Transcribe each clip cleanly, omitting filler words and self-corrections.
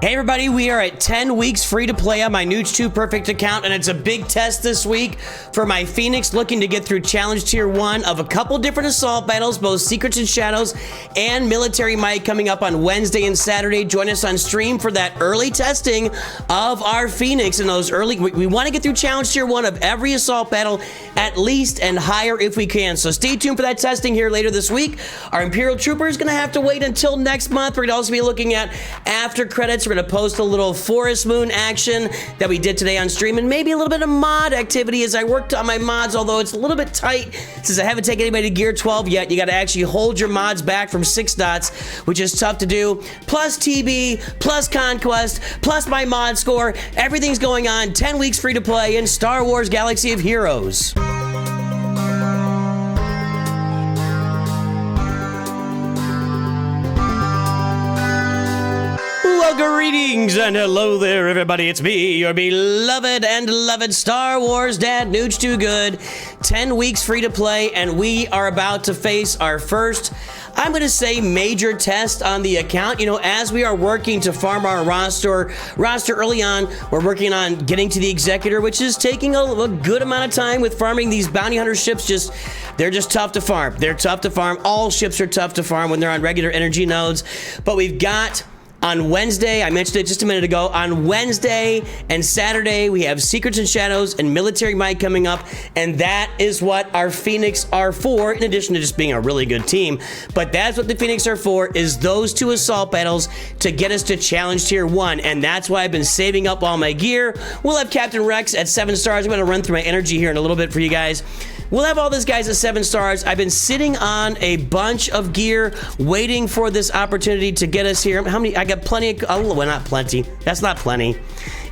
Hey everybody, we are at 10 weeks free to play on my Nooch 2 Perfect account, and it's a big test this week for my Phoenix looking to get through Challenge Tier 1 of a couple different assault battles, both Secrets and Shadows and Military Might coming up on Wednesday and Saturday. Join us on stream for that early testing of our Phoenix and those early, we want to get through Challenge Tier 1 of every assault battle at least and higher if we can. So stay tuned for that testing here later this week. Our Imperial Trooper is going to have to wait until next month. We're going to also be looking at after credits. We're going to post a little Forest Moon action that we did today on stream and maybe a little bit of mod activity as I worked on my mods, although it's a little bit tight since I haven't taken anybody to Gear 12 yet. You got to actually hold your mods back from 6 dots, which is tough to do. Plus TB, plus Conquest, plus my mod score. Everything's going on. 10 weeks free to play in Star Wars Galaxy of Heroes. Greetings and hello there, everybody. It's me, your beloved and loved Star Wars dad, Nooch Too Good. 10 weeks free to play, and we are about to face our first, I'm going to say, major test on the account. You know, as we are working to farm our roster early on, we're working on getting to the Executor, which is taking a good amount of time with farming these bounty hunter ships. They're just tough to farm. They're tough to farm. All ships are tough to farm when they're on regular energy nodes, but we've got on Wednesday, I mentioned it just a minute ago, on Wednesday and Saturday, we have Secrets and Shadows and Military Might coming up, and that is what our Phoenix are for, in addition to just being a really good team. But that's what the Phoenix are for, is those 2 assault battles to get us to Challenge Tier 1, and that's why I've been saving up all my gear. We'll have Captain Rex at 7 stars. I'm going to run through my energy here in a little bit for you guys. We'll have all these guys at 7 stars. I've been sitting on a bunch of gear, waiting for this opportunity to get us here. How many? I got plenty of, oh, well, not plenty. That's not plenty.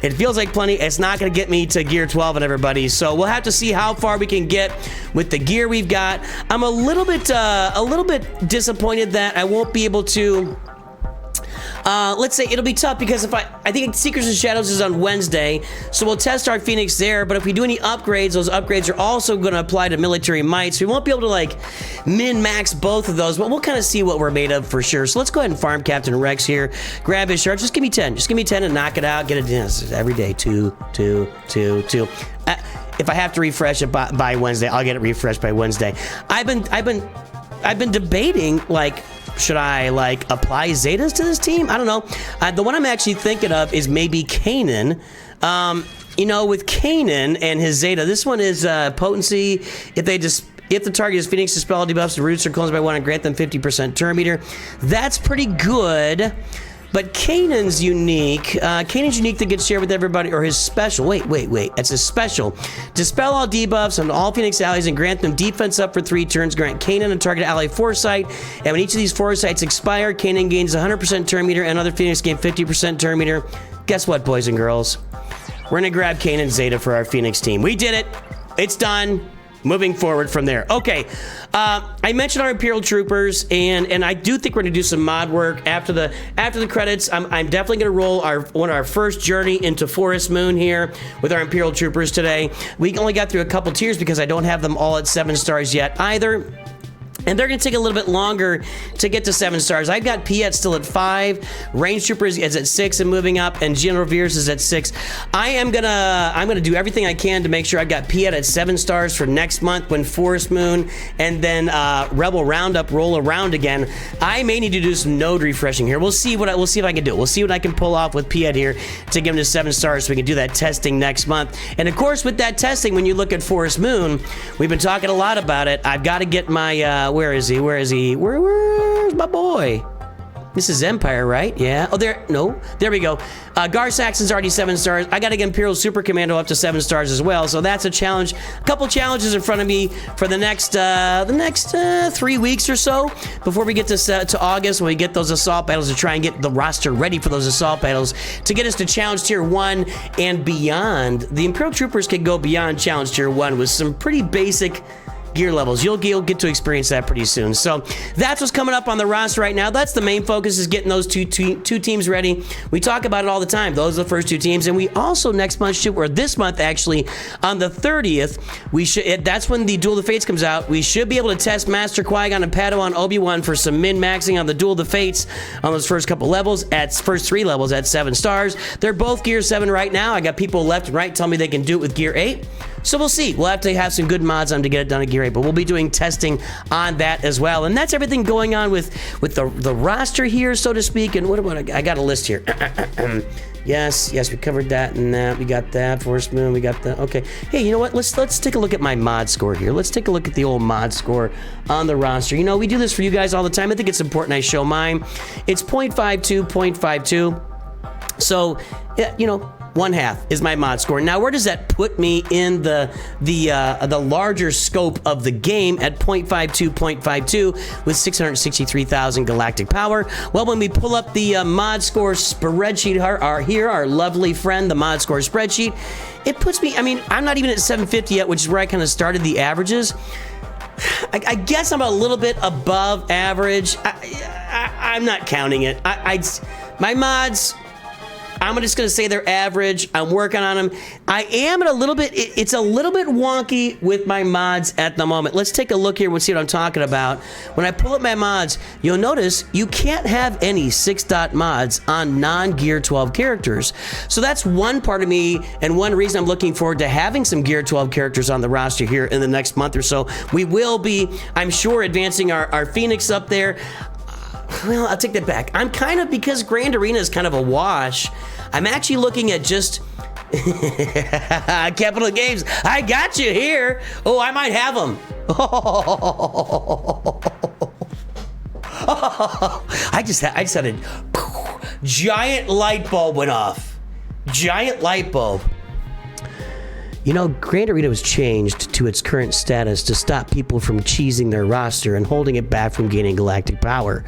It feels like plenty. It's not going to get me to Gear 12 and everybody. So we'll have to see how far we can get with the gear we've got. I'm a little bit disappointed that I won't be able to. Let's say it'll be tough because if I think Secrets and Shadows is on Wednesday, so we'll test our Phoenix there, but if we do any upgrades, those upgrades are also going to apply to Military Might, so we won't be able to like min-max both of those, but we'll kind of see what we're made of for sure. So let's go ahead and farm Captain Rex here, grab his shards. Just give me 10 and knock it out, get it every day. 2. If I have to refresh it by Wednesday, I'll get it refreshed by Wednesday. I've been debating, like, should I like apply Zetas to this team? I don't know. The one I'm actually thinking of is maybe Kanan. You know, with Kanan and his Zeta, this one is potency. If the target is Phoenix, dispel all debuffs, the roots are closed by 1 and grant them 50% turn meter. That's pretty good. But Kanan's unique. Kanan's unique that gets shared with everybody, or his special. Wait. That's his special. Dispel all debuffs on all Phoenix allies and grant them defense up for 3 turns. Grant Kanan and target ally foresight. And when each of these foresights expire, Kanan gains 100% turn meter and other Phoenix gain 50% turn meter. Guess what, boys and girls? We're going to grab Kanan Zeta for our Phoenix team. We did it. It's done. Moving forward from there. Okay, I mentioned our Imperial Troopers, and I do think we're gonna do some mod work after the credits. I'm definitely gonna roll our first journey into Forest Moon here with our Imperial Troopers today. We only got through a couple tiers because I don't have them all at 7 stars yet either. And they're going to take a little bit longer to get to 7 stars. I've got Piett still at 5. Range Troopers is at 6 and moving up. And General Veers is at 6. I'm gonna do everything I can to make sure I've got Piett at 7 stars for next month when Forest Moon and then Rebel Roundup roll around again. I may need to do some node refreshing here. We'll see if I can do it. We'll see what I can pull off with Piett here to get him to 7 stars so we can do that testing next month. And of course, with that testing, when you look at Forest Moon, we've been talking a lot about it. I've got to get my where's my boy? This is Empire, right? Yeah. Oh, there we go. Gar Saxon's already 7 stars. I got to get Imperial Super Commando up to 7 stars as well. So that's a challenge. A couple challenges in front of me for the next 3 weeks or so before we get to August, when we get those assault battles, to try and get the roster ready for those assault battles to get us to Challenge Tier 1 and beyond. The Imperial Troopers can go beyond Challenge Tier 1 with some pretty basic gear levels. You'll get to experience that pretty soon. So that's what's coming up on the roster right now. That's the main focus, is getting those two teams ready. We talk about it all the time. Those are the first two teams. And we also next month or this month actually, on the 30th, that's when the Duel of the Fates comes out. We should be able to test Master Qui-Gon and Padawan Obi-Wan for some min-maxing on the Duel of the Fates on those first couple levels, first 3 levels at 7 stars. They're both Gear 7 right now. I got people left and right telling me they can do it with Gear 8. So we'll see. We'll have to have some good mods on to get it done at Gear 8, but we'll be doing testing on that as well. And that's everything going on with the roster here, so to speak. And what about, I got a list here. Yes, we covered that and that. We got that. Force Moon, we got that. Okay. Hey, you know what? Let's take a look at my mod score here. Let's take a look at the old mod score on the roster. You know, we do this for you guys all the time. I think it's important I show mine. It's 0.52, 0.52. So, you know, 1/2 is my mod score. Now, where does that put me in the larger scope of the game at 0.52 with 663,000 galactic power? Well, when we pull up the mod score spreadsheet, our lovely friend, the mod score spreadsheet, it puts me, I mean, I'm not even at 750 yet, which is where I kind of started the averages. I guess I'm a little bit above average. I'm not counting it. My mods, I'm just going to say they're average. I'm working on them. I am at a little bit, it's a little bit wonky with my mods at the moment. Let's take a look here and see what I'm talking about. When I pull up my mods, you'll notice you can't have any 6-dot mods on non-Gear 12 characters. So that's one part of me and one reason I'm looking forward to having some Gear 12 characters on the roster here in the next month or so. We will be, I'm sure, advancing our Phoenix up there. Well, I'll take that back. I'm kind of, because Grand Arena is kind of a wash, I'm actually looking at just Capital Games. I got you here. Oh, I might have them. I just had a giant light bulb went off. Giant light bulb. You know, Grand Arena was changed to its current status to stop people from cheesing their roster and holding it back from gaining galactic power.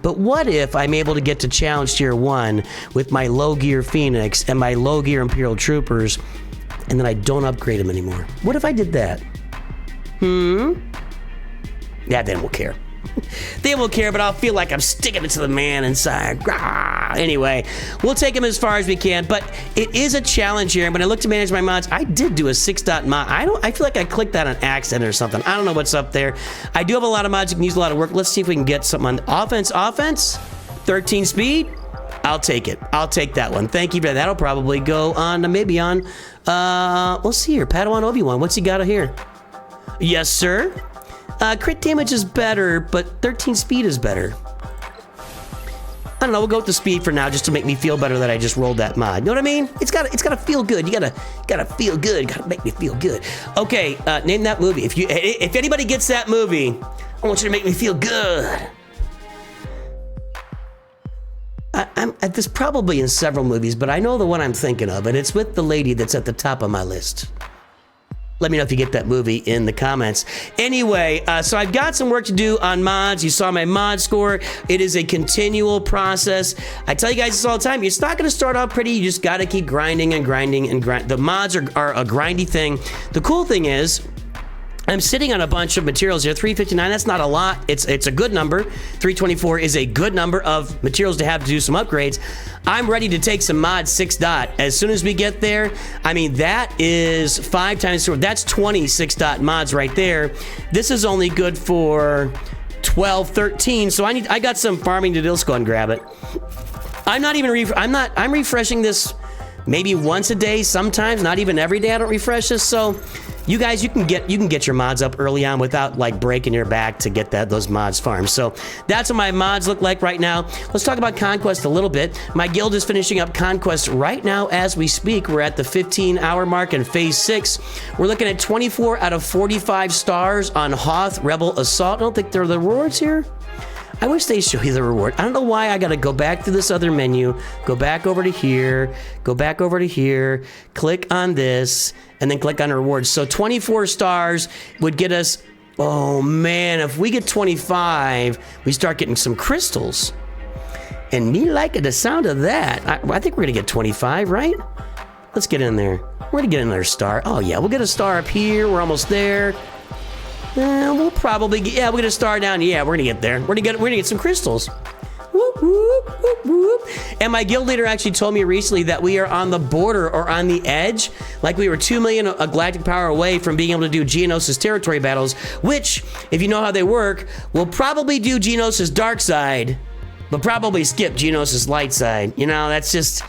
But what if I'm able to get to Challenge Tier 1 with my low gear Phoenix and my low gear Imperial Troopers, and then I don't upgrade them anymore? What if I did that? Yeah, they won't care. They won't care, but I'll feel like I'm sticking it to the man inside. Anyway, we'll take them as far as we can, but it is a challenge here. And when I look to manage my mods, I did do a 6-dot mod. I feel like I clicked that on accident or something. I don't know what's up there. I do have a lot of mods. You can use a lot of work. Let's see if we can get something on offense. 13 speed. I'll take it. I'll take that one. Thank you for that. That'll probably go on, maybe on, let's see here. Padawan Obi-Wan. What's he got here? Yes, sir. Crit damage is better, but 13 speed is better. I don't know, we'll go with the speed for now just to make me feel better that I just rolled that mod. You know what I mean? It's gotta feel good. You gotta feel good. Gotta make me feel good. Okay, name that movie. If anybody gets that movie, I want you to make me feel good. I'm at this probably in several movies, but I know the one I'm thinking of, and it's with the lady that's at the top of my list. Let me know if you get that movie in the comments. Anyway, so I've got some work to do on mods. You saw my mod score. It is a continual process. I tell you guys this all the time. It's not going to start out pretty. You just got to keep grinding and grinding and grind. The mods are a grindy thing. The cool thing is, I'm sitting on a bunch of materials here. 359, that's not a lot. It's a good number. 324 is a good number of materials to have to do some upgrades. I'm ready to take some mods 6-dot. As soon as we get there, I mean, that is 5 times 4. That's 20 6-dot mods right there. This is only good for 12, 13. So I got some farming to do. Let's go and grab it. I'm refreshing this maybe once a day, sometimes, not even every day I don't refresh this. So you guys, you can get your mods up early on without like breaking your back to get those mods farmed. So that's what my mods look like right now. Let's talk about Conquest a little bit. My guild is finishing up Conquest right now as we speak. We're at the 15-hour mark in Phase 6. We're looking at 24 out of 45 stars on Hoth Rebel Assault. I don't think there are the rewards here. I wish they show you the reward. I don't know why I gotta go back to this other menu, go back over to here, go back over to here, click on this, and then click on rewards. So 24 stars would get us, oh man, if we get 25, we start getting some crystals. And me liking the sound of that. I think we're gonna get 25, right? Let's get in there. We're gonna get another star. Oh yeah, we'll get a star up here. We're almost there. We'll probably get, we're gonna start down. Yeah, we're gonna get there. We're gonna get some crystals. Whoop, whoop, whoop, whoop. And my guild leader actually told me recently that we are on the border or on the edge, like we were 2 million galactic power away from being able to do Geonosis territory battles, which, if you know how they work, we'll probably do Geonosis dark side, but probably skip Geonosis light side. You know, that's just,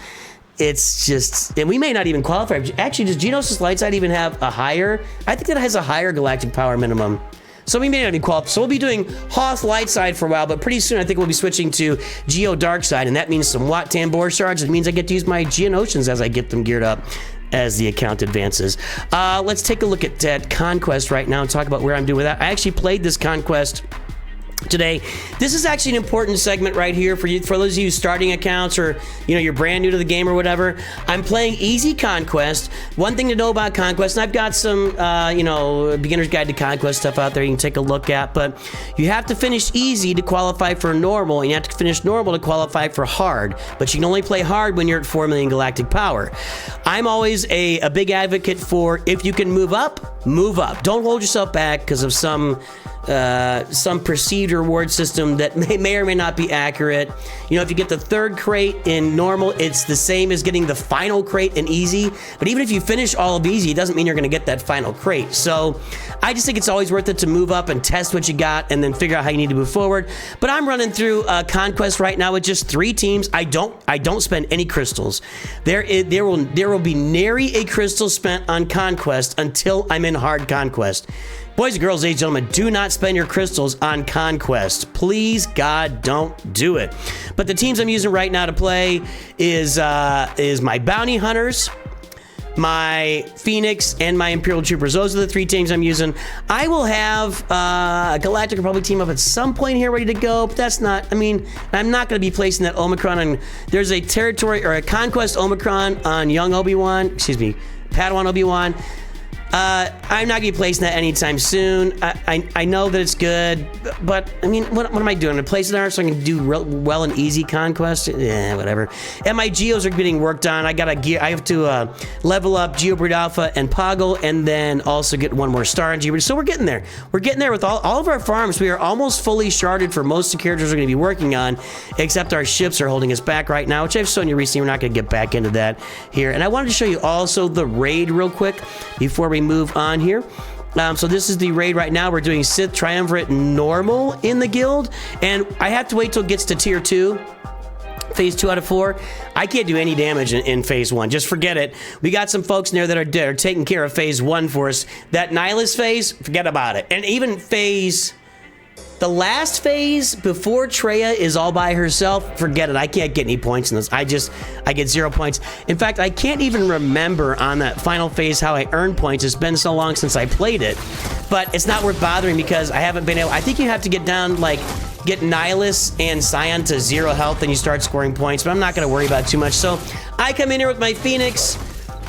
it's just, and we may not even qualify. Actually, does Geonosis light side even have a higher? I think that has a higher galactic power minimum. So we may not be qualified. So we'll be doing Hoth light side for a while, but pretty soon I think we'll be switching to Geo dark side, and that means some Wat Tambor shards. It means I get to use my Geonotions as I get them geared up as the account advances. Let's take a look at that Conquest right now and talk about where I'm doing with that. I actually played this Conquest today. This is actually an important segment right here for you, for those of you starting accounts, or you're brand new to the game or whatever. I'm playing easy Conquest. One thing to know about Conquest, and I've got some beginner's guide to Conquest stuff out there you can take a look at, but you have to finish easy to qualify for normal, and you have to finish normal to qualify for hard, but you can only play hard when you're at 4 million galactic power. I'm always a big advocate for, if you can move up, move up. Don't hold yourself back because of some perceived reward system that may or may not be accurate. If you get the 3rd crate in normal, it's the same as getting the final crate in easy. But even if you finish all of easy, it doesn't mean you're going to get that final crate. So I just think it's always worth it to move up and test what you got and then figure out how you need to move forward. But I'm running through Conquest right now with just 3 teams. I don't spend any crystals. There will be nary a crystal spent on Conquest until I'm in hard Conquest. Boys and girls, ladies and gentlemen, do not spend your crystals on Conquest. Please, God, don't do it. But the teams I'm using right now to play is my Bounty Hunters, my Phoenix, and my Imperial Troopers. Those are the 3 teams I'm using. I will have a Galactic Republic team up at some point here ready to go, but that's not, I'm not going to be placing that Omicron on. There's a territory or a Conquest Omicron on young Padawan Obi-Wan. I'm not going to be placing that anytime soon. I know that it's good, but what am I doing? I'm placing it so I can do well in easy Conquest? Yeah, whatever. And my Geos are getting worked on. I have to level up Geobreed Alpha and Poggle, and then also get 1 more star in Geobreed. So we're getting there. We're getting there with all of our farms. We are almost fully sharded for most of the characters we're going to be working on, except our ships are holding us back right now, which I've shown you recently. We're not going to get back into that here. And I wanted to show you also the raid real quick before we move on here. So this is the raid right now. We're doing Sith Triumvirate normal in the guild, and I have to wait till it gets to tier 2. Phase 2 out of 4. I can't do any damage in phase 1. Just forget it. We got some folks in there that are taking care of phase 1 for us. That Nihilus phase, forget about it. And even the last phase before Treya is all by herself, forget it. I can't get any points in this. I get 0 points. In fact, I can't even remember on that final phase how I earned points. It's been so long since I played it. But it's not worth bothering because I haven't been able. I think you have to get down, get Nihilus and Scion to 0 health and you start scoring points, but I'm not going to worry about it too much. So I come in here with my Phoenix.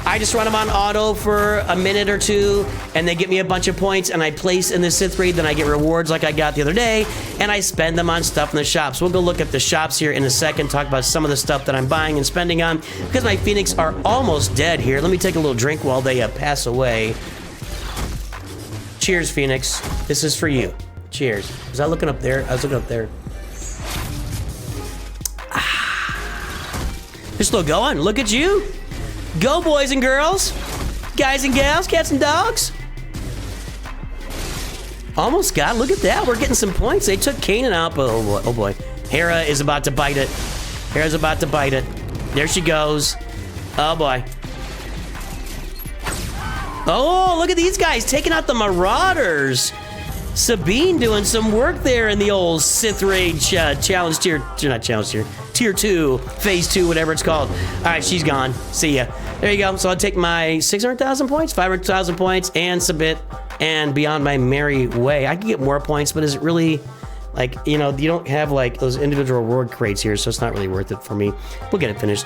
I just run them on auto for a minute or 2, and they get me a bunch of points, and I place in the Sith raid, then I get rewards like I got the other day, and I spend them on stuff in the shops. We'll go look at the shops here in a second, talk about some of the stuff that I'm buying and spending on, because my Phoenix are almost dead here. Let me take a little drink while they pass away. Cheers, Phoenix. This is for you. Cheers. Was I looking up there? I was looking up there. They're still going. Look at you. Go, boys and girls. Guys and gals, cats and dogs. Almost got. Look at that. We're getting some points. They took Kanan out, but oh boy. Hera is about to bite it. Hera's about to bite it. There she goes. Oh boy. Oh, look at these guys taking out the Marauders. Sabine doing some work there in the old Sith Raid challenge tier, not challenge tier, tier 2, phase 2, whatever it's called. All right, she's gone. See ya. There you go. So I'll take my 600,000 points, 500,000 points, and submit, and be on my merry way. I can get more points, but is it really, you don't have those individual reward crates here, so it's not really worth it for me. We'll get it finished.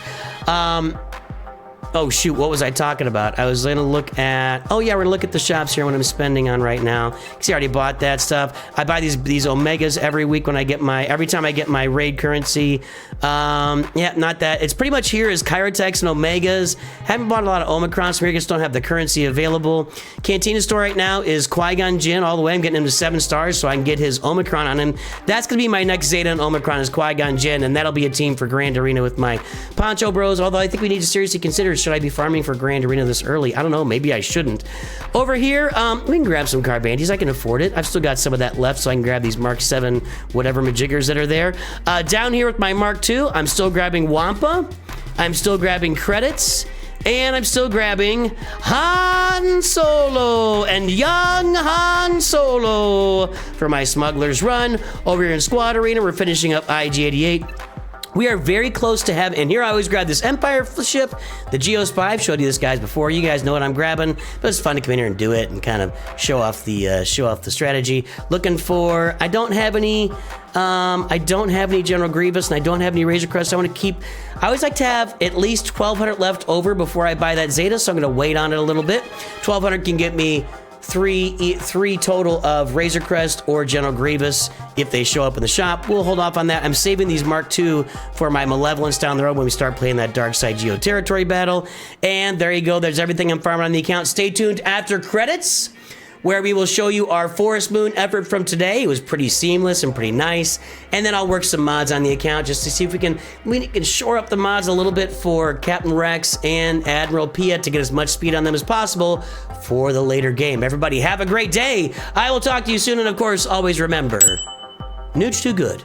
Oh shoot, what was I talking about? I was gonna look at, oh yeah, we're gonna look at the shops here, what I'm spending on right now. See, I already bought that stuff. I buy these Omegas every week when I get every time I get my raid currency. Yeah, not that. It's pretty much here is Kyrotex and Omegas. Haven't bought a lot of Omicrons from here, just don't have the currency available. Cantina store right now is Qui-Gon Jinn all the way. I'm getting him to 7 stars so I can get his Omicron on him. That's gonna be my next Zeta and Omicron is Qui-Gon Jinn, and that'll be a team for Grand Arena with my Poncho Bros, although I think we need to seriously consider, should I be farming for Grand Arena this early? I don't know, maybe I shouldn't. Over here, we can grab some Carbandies. I can afford it. I've still got some of that left, so I can grab these Mark 7 whatever majiggers that are there. Down here with my Mark II, I'm still grabbing Wampa. I'm still grabbing credits. And I'm still grabbing Han Solo and young Han Solo for my Smuggler's Run. Over here in Squad Arena, we're finishing up IG-88. We are very close to having, and here I always grab this Empire ship, the Geospy. I've showed you this guys before. You guys know what I'm grabbing, but it's fun to come in here and do it and kind of show off the strategy. Looking for, I don't have any General Grievous, and I don't have any Razor Crest. I want to keep, I always like to have at least 1,200 left over before I buy that Zeta, so I'm going to wait on it a little bit. 1,200 can get me three total of Razor Crest or General Grievous if they show up in the shop. We'll hold off on that. I'm saving these Mark II for my Malevolence down the road when we start playing that Dark Side Geo Territory battle. And there you go. There's everything I'm farming on the account. Stay tuned after credits, where we will show you our Forest Moon effort from today. It was pretty seamless and pretty nice. And then I'll work some mods on the account just to see if we can shore up the mods a little bit for Captain Rex and Admiral Piett to get as much speed on them as possible for the later game. Everybody have a great day. I will talk to you soon. And of course, always remember, Nooch too good.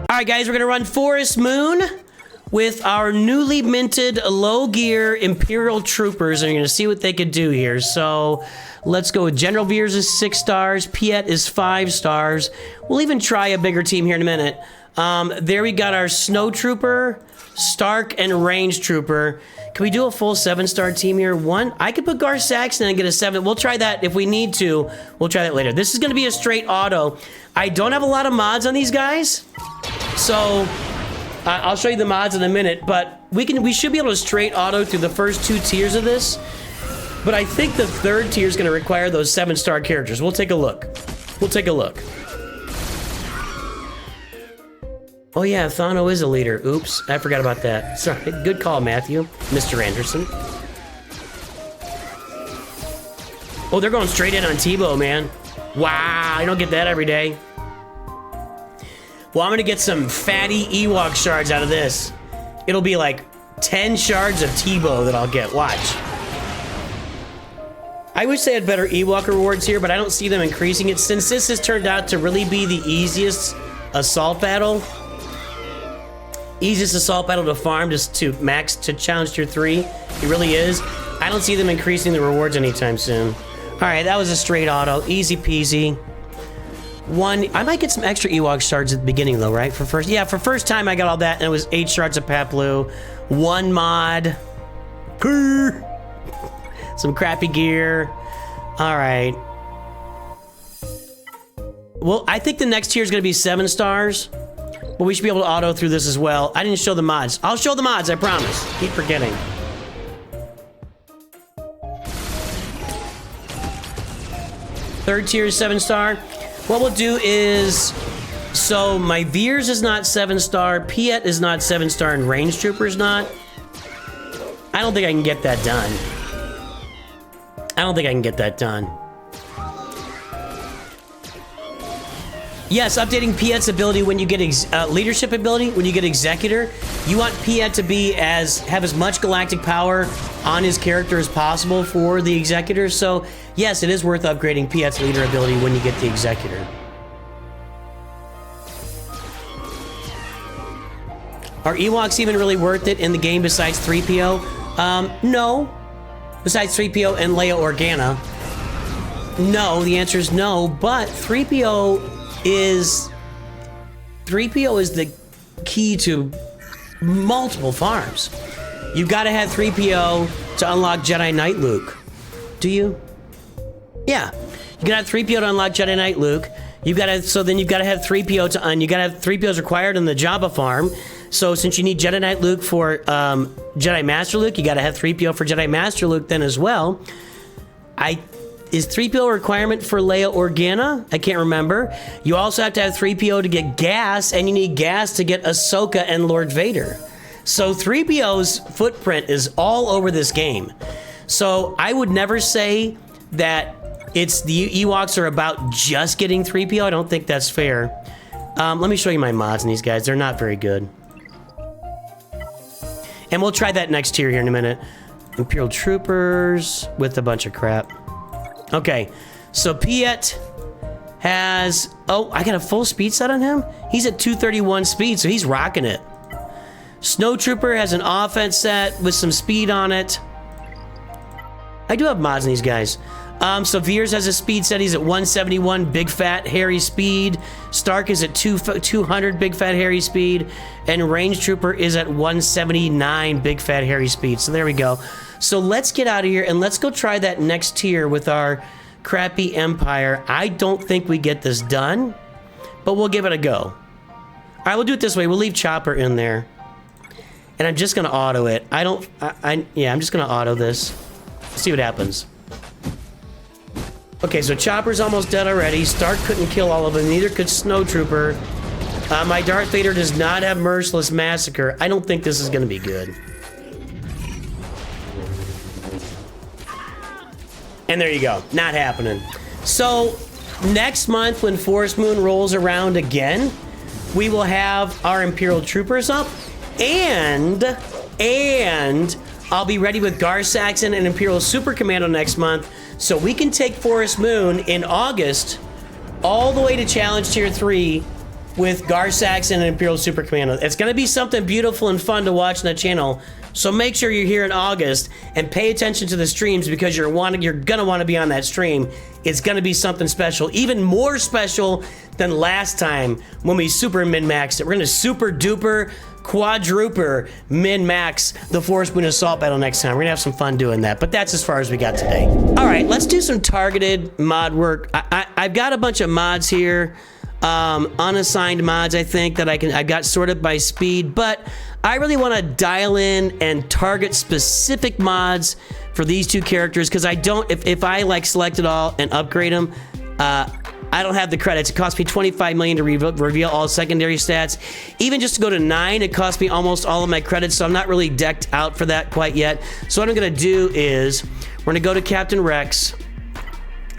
All right, guys, we're going to run Forest Moon with our newly minted low gear Imperial Troopers, and you're going to see what they could do here. So let's go with General Veers is 6 stars. Piett is 5 stars. We'll even try a bigger team here in a minute. There we got our Snow Trooper, Stark, and Range Trooper. Can we do a full 7-star team here? I could put Gar Saxon and get a 7. We'll try that if we need to. We'll try that later. This is going to be a straight auto. I don't have a lot of mods on these guys, so I'll show you the mods in a minute, but we should be able to straight auto through the first 2 tiers of this, but I think the 3rd tier is going to require those 7-star characters. We'll take a look. We'll take a look. Oh yeah, Thano is a leader. Oops, I forgot about that. Sorry, good call, Matthew. Mr. Anderson. Oh, they're going straight in on Tebow, man. Wow, I don't get that every day. Well, I'm gonna get some fatty Ewok shards out of this. It'll be like 10 shards of Tebow that I'll get. Watch. I wish they had better Ewok rewards here, but I don't see them increasing it. Since this has turned out to really be the easiest assault battle, to farm, just to max to challenge tier 3, it really is. I don't see them increasing the rewards anytime soon. All right, that was a straight auto, easy peasy. I might get some extra Ewok shards at the beginning though, right? For first time I got all that, and it was 8 shards of Paplu, 1 mod, some crappy gear. All right. Well, I think the next tier is gonna be 7 stars, but we should be able to auto through this as well. I didn't show the mods. I'll show the mods, I promise. Keep forgetting. Third tier is 7-star. What we'll do is, so my Veers is not 7-star, Piett is not 7-star, and Range Trooper is not. I don't think I can get that done. Yes, updating Piett's ability when you get leadership ability, when you get Executor. You want Piett to have as much galactic power on his character as possible for the Executor. So, yes, it is worth upgrading Piett's leader ability when you get the Executor. Are Ewoks even really worth it in the game besides 3PO? No. Besides 3PO and Leia Organa. No, the answer is no, but 3PO is the key to multiple farms. You've got to have 3PO to unlock Jedi Knight Luke. Do you? Yeah. You gotta have 3PO to unlock Jedi Knight Luke. You've got to, so then you've got to have 3PO to, and you got to have 3POs required in the Jabba farm. So since you need Jedi Knight Luke for Jedi Master Luke, you got to have 3PO for Jedi Master Luke then as well. Is 3PO a requirement for Leia Organa? I can't remember. You also have to have 3PO to get gas, and you need gas to get Ahsoka and Lord Vader. So 3PO's footprint is all over this game. So I would never say that it's the Ewoks are about just getting 3PO. I don't think that's fair. Let me show you my mods in these guys. They're not very good. And we'll try that next tier here in a minute. Imperial Troopers with a bunch of crap. Okay, so Piett has... Oh, I got a full speed set on him? He's at 231 speed, so he's rocking it. Snowtrooper has an offense set with some speed on it. I do have mods in these guys. So Veers has a speed set. He's at 171 big fat hairy speed. Stark is at 200 big fat hairy speed. And Range Trooper is at 179 big fat hairy speed. So there we go. So let's get out of here and let's go try that next tier with our crappy Empire. I don't think we get this done, but we'll give it a go. All right, we'll do it this way. We'll leave Chopper in there. And I'm just gonna auto it. Yeah, I'm just gonna auto this. See what happens. Okay, so Chopper's almost dead already. Stark couldn't kill all of them, neither could Snowtrooper. My Darth Vader does not have Merciless Massacre. I don't think this is gonna be good. And there you go, not happening. So next month when Forest Moon rolls around again, we will have our Imperial Troopers up, and I'll be ready with Gar Saxon and Imperial Super Commando next month, so we can take Forest Moon in August all the way to Challenge Tier 3 with Gar Saxon and Imperial Super Commando. It's gonna be something beautiful and fun to watch on the channel. So make sure you're here in August and pay attention to the streams because you're gonna want to be on that stream. It's gonna be something special, even more special than last time when we super min-maxed it. We're gonna super duper quadruper min-max the Forest Moon Assault Battle next time. We're gonna have some fun doing that, but that's as far as we got today. All right, let's do some targeted mod work. I've got a bunch of mods here, unassigned mods, I think, that I got sorted by speed, but I really want to dial in and target specific mods for these two characters because I don't, if I like select it all and upgrade them, I don't have the credits. It cost me 25 million to reveal all secondary stats. Even just to go to 9, it cost me almost all of my credits, so I'm not really decked out for that quite yet. So what I'm gonna do is, we're gonna go to Captain Rex.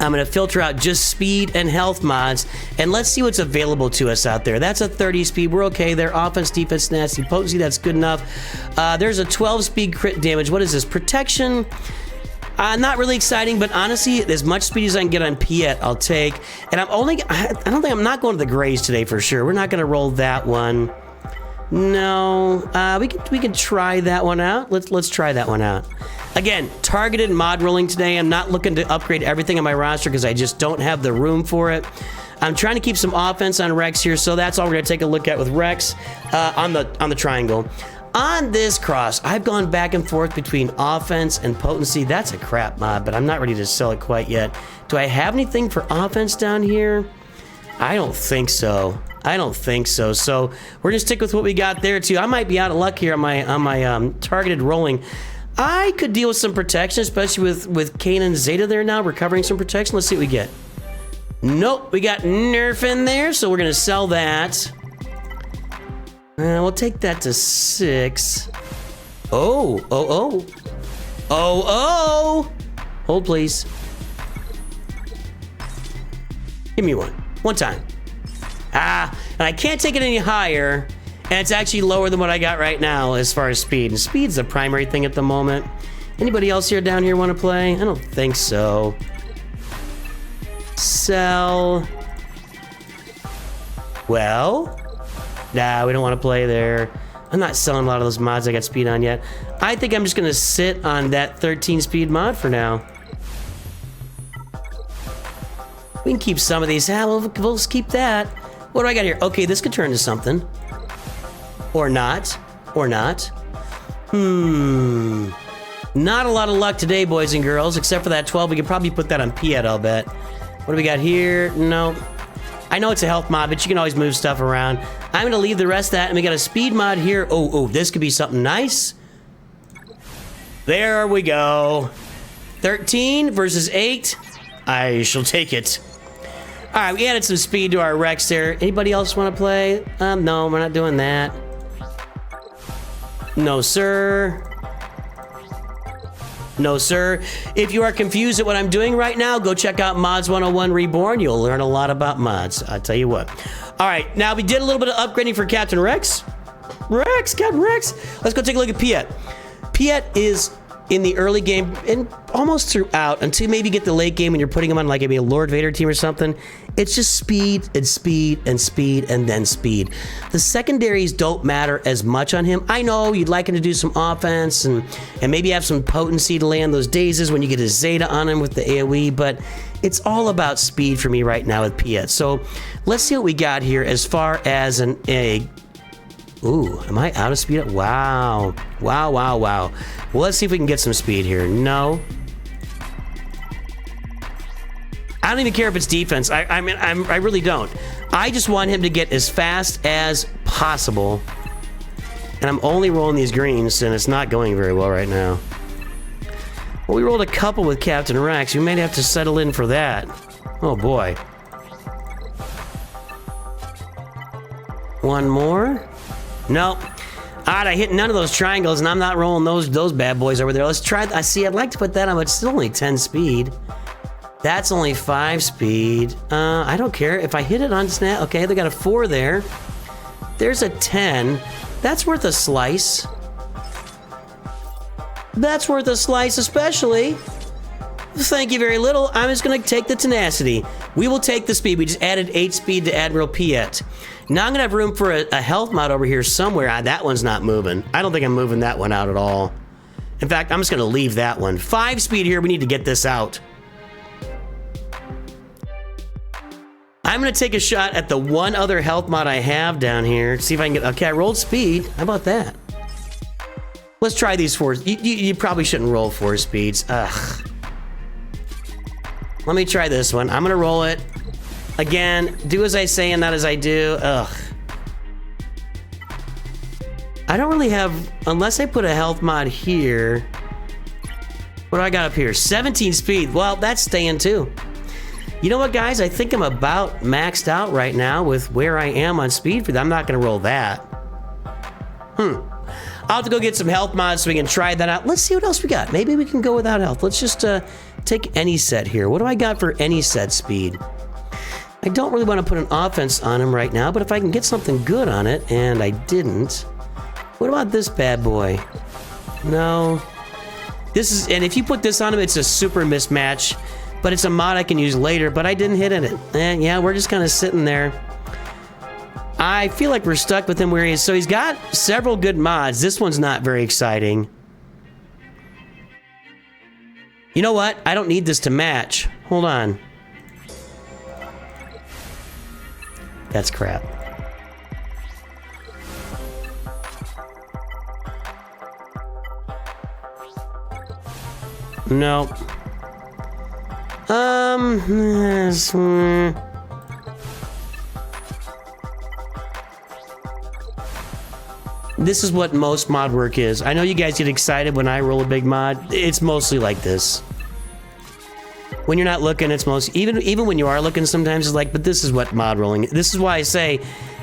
I'm gonna filter out just speed and health mods, and let's see what's available to us out there. That's a 30 speed, we're okay there. Offense, defense, nasty, potency, that's good enough. There's a 12 speed crit damage. What is this? Protection. Not really exciting, but honestly, as much speed as I can get on Piett, I'll take. And I'm not going to the grays today for sure. We're not gonna roll that one. No, we can try that one out. Let's try that one out. Again, targeted mod rolling today. I'm not looking to upgrade everything on my roster because I just don't have the room for it. I'm trying to keep some offense on Rex here, so that's all we're gonna take a look at with Rex on the triangle. On this cross, I've gone back and forth between offense and potency. That's a crap mod, but I'm not ready to sell it quite yet. Do I have anything for offense down here? I don't think so. So we're gonna stick with what we got there too. I might be out of luck here on my targeted rolling. I could deal with some protection, especially with Kane and Zeta there now, recovering some protection. Let's see what we get. Nope, we got Nerf in there, so we're gonna sell that. We'll take that to 6. Oh. Hold, please. Give me one. One time. And I can't take it any higher, and it's actually lower than what I got right now as far as speed. And speed's the primary thing at the moment. Anybody else down here want to play? I don't think so. Sell. Well, nah, we don't want to play there. I'm not selling a lot of those mods I got speed on yet. I think I'm just going to sit on that 13 speed mod for now. We can keep some of these. We'll just keep that. What do I got here? Okay, this could turn into something. Or not. Or not. Not a lot of luck today, boys and girls, except for that 12. We could probably put that on Piett, I'll bet. What do we got here? No. I know it's a health mod, but you can always move stuff around. I'm going to leave the rest of that, and we got a speed mod here. Oh, this could be something nice. There we go. 13 versus 8. I shall take it. All right, we added some speed to our Rex there. Anybody else want to play? No, we're not doing that. No, sir. No, sir. If you are confused at what I'm doing right now, go check out Mods 101 Reborn. You'll learn a lot about mods. I'll tell you what. All right, now we did a little bit of upgrading for Captain Rex. Captain Rex. Let's go take a look at Piett. Piett is in the early game and almost throughout until maybe get the late game when you're putting him on like maybe a Lord Vader team or something. It's just speed and speed and speed and then speed. The secondaries don't matter as much on him. I know you'd like him to do some offense and maybe have some potency to land those dazes when you get his Zeta on him with the AoE, but it's all about speed for me right now with Piett. So let's see what we got here as far as an egg. Ooh, am I out of speed? Wow. Well, let's see if we can get some speed here. No. I don't even care if it's defense. I mean, I really don't. I just want him to get as fast as possible. And I'm only rolling these greens, and it's not going very well right now. Well, we rolled a couple with Captain Rex. We may have to settle in for that. Oh, boy. One more. Nope. I hit none of those triangles, and I'm not rolling those bad boys over there. Let's try. I see. I'd like to put that on, but it's still only 10 speed. That's only 5 speed. I don't care if I hit it on snap. Okay, they got a 4 there. There's a 10. That's worth a slice. That's worth a slice, especially. Thank you very little. I'm just going to take the tenacity. We will take the speed. We just added 8 speed to Admiral Piett. Now I'm going to have room for a health mod over here somewhere. That one's not moving. I don't think I'm moving that one out at all. In fact, I'm just going to leave that one. 5 speed here. We need to get this out. I'm going to take a shot at the one other health mod I have down here. See if I can get... Okay, I rolled speed. How about that? Let's try these 4. You probably shouldn't roll 4 speeds. Ugh. Let me try this one. I'm going to roll it. Again, do as I say and not as I do. Ugh. I don't really have... Unless I put a health mod here. What do I got up here? 17 speed. Well, that's staying too. You know what, guys? I think I'm about maxed out right now with where I am on speed. I'm not going to roll that. I'll have to go get some health mods so we can try that out. Let's see what else we got. Maybe we can go without health. Let's just take any set here. What do I got for any set speed? I don't really want to put an offense on him right now, but if I can get something good on it, and I didn't. What about this bad boy? No. This is, and if you put this on him, it's a super mismatch, but it's a mod I can use later, but I didn't hit in it. And yeah, we're just kind of sitting there. I feel like we're stuck with him where he is. So he's got several good mods. This one's not very exciting. You know what? I don't need this to match. Hold on. That's crap. Nope. This is what most mod work is. I know you guys get excited when I roll a big mod. It's mostly like this. When you're not looking, it's most even when you are looking, sometimes it's like, but this is what mod rolling. This is why I say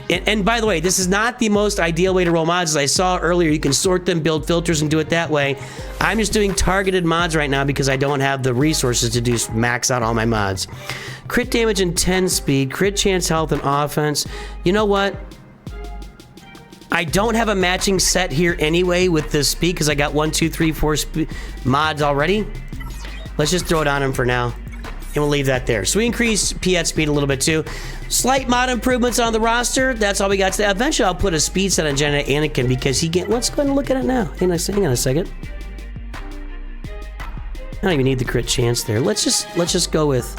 And by the way, this is not the most ideal way to roll mods. As I saw earlier, you can sort them, build filters, and do it that way. I'm just doing targeted mods right now because I don't have the resources to do max out all my mods. Crit damage and 10 speed, crit chance, health, and offense. You know what? I don't have a matching set here anyway with this speed because I got 1, 2, 3, 4 mods already. Let's just throw it on him for now. And we'll leave that there. So we increase Piett speed a little bit too. Slight mod improvements on the roster. That's all we got today. Eventually I'll put a speed set on Jenna Anakin because he get. Let's go ahead and look at it now. Hang on a second. I don't even need the crit chance there. Let's just go with.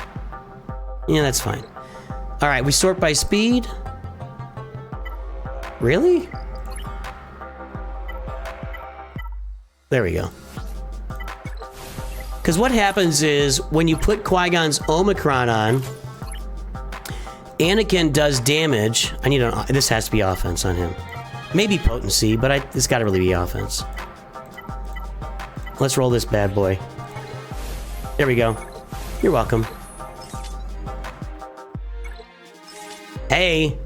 Yeah, that's fine. All right, we sort by speed. Really? There we go. Because what happens is when you put Qui-Gon's Omicron on, Anakin does damage. This has to be offense on him. Maybe potency, but it's got to really be offense. Let's roll this bad boy. There we go. You're welcome. Hey.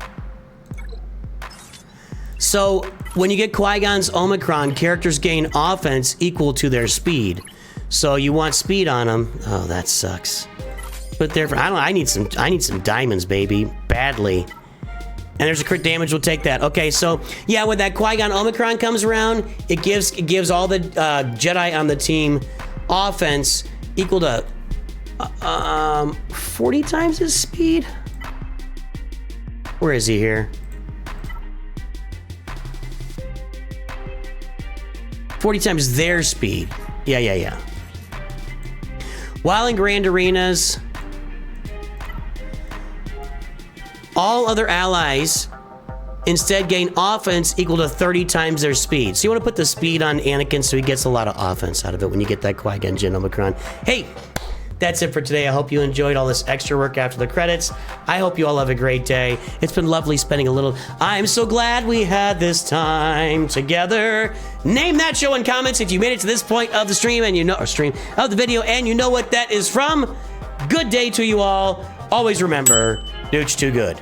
So when you get Qui-Gon's Omicron, characters gain offense equal to their speed. So you want speed on them. Oh, that sucks. But there, I need some diamonds, baby, badly. And there's a crit damage. We'll take that. Okay, so yeah, when that Qui-Gon Omicron comes around, it gives all the Jedi on the team offense equal to 40 times his speed. Where is he here? 40 times their speed. Yeah. While in Grand Arenas, all other allies instead gain offense equal to 30 times their speed. So you want to put the speed on Anakin so he gets a lot of offense out of it when you get that Qui-Gon Jinn Omicron. Hey, that's it for today. I hope you enjoyed all this extra work after the credits. I hope you all have a great day. It's been lovely spending a little. I'm so glad we had this time together. Name that show in comments if you made it to this point of the stream and of the video and you know what that is from. Good day to you all. Always remember, Dooch too good.